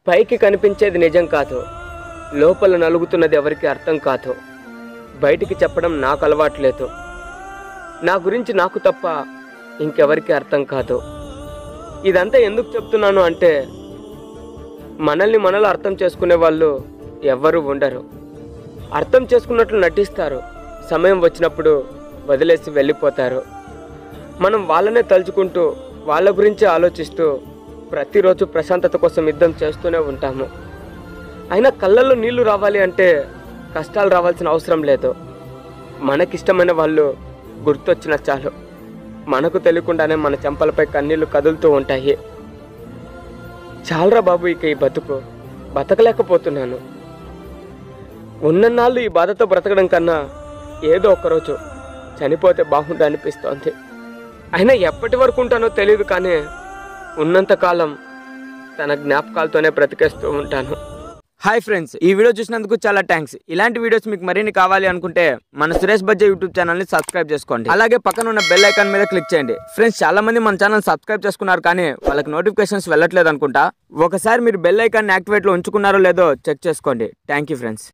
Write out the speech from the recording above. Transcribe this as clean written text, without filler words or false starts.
పైకి కనిపించేది నిజం కాదు, లోపల నలుగుతున్నది ఎవరికి అర్థం కాదు. బయటికి చెప్పడం నాకు అలవాట్లేదు. నా గురించి నాకు తప్ప ఇంకెవరికి అర్థం కాదు. ఇదంతా ఎందుకు చెప్తున్నాను అంటే, మనల్ని అర్థం చేసుకునే వాళ్ళు ఎవ్వరూ ఉండరు. అర్థం చేసుకున్నట్లు నటిస్తారు, సమయం వచ్చినప్పుడు వదిలేసి వెళ్ళిపోతారు. మనం వాళ్ళనే తలుచుకుంటూ వాళ్ళ గురించి ఆలోచిస్తూ ప్రతిరోజు ప్రశాంతత కోసం యుద్ధం చేస్తూనే ఉంటాము. అయినా కళ్ళల్లో నీళ్లు రావాలి అంటే కష్టాలు రావాల్సిన అవసరం లేదు. మనకిష్టమైన వాళ్ళు గుర్తొచ్చిన చాలు, మనకు తెలియకుండానే మన చెంపలపై కన్నీళ్లు కదులుతూ ఉంటాయి. చాలరా బాబు, ఇక ఈ బతకలేకపోతున్నాను. ఉన్నన్నాళ్ళు ఈ బాధతో బ్రతకడం కన్నా ఏదో ఒకరోజు చనిపోతే బాగుండు అనిపిస్తోంది. అయినా ఎప్పటి వరకు ఉంటానో తెలియదు, కానీ ఉన్నంతకాలం తన జ్ఞాపకాలతోనే బ్రతికేస్తూ ఉంటాను. హాయ్ ఫ్రెండ్స్, ఈ వీడియో చూసినందుకు చాలా థ్యాంక్స్. ఇలాంటి వీడియోస్ మీకు మరిన్ని కావాలి అనుకుంటే మన సురేష్ బజ్జా యూట్యూబ్ ఛానల్ని సబ్స్క్రైబ్ చేసుకోండి. అలాగే పక్కన ఉన్న బెల్ ఐకాన్ మీద క్లిక్ చేయండి. ఫ్రెండ్స్, చాలా మంది మన ఛానల్ సబ్స్క్రైబ్ చేసుకున్నారు, కానీ వాళ్ళకి నోటిఫికేషన్స్ వెళ్ళట్లేదు అనుకుంటా. ఒకసారి మీరు బెల్ ఐకాన్ యాక్టివేట్లో ఉంచుకున్నారో లేదో చెక్ చేసుకోండి. Thank you friends.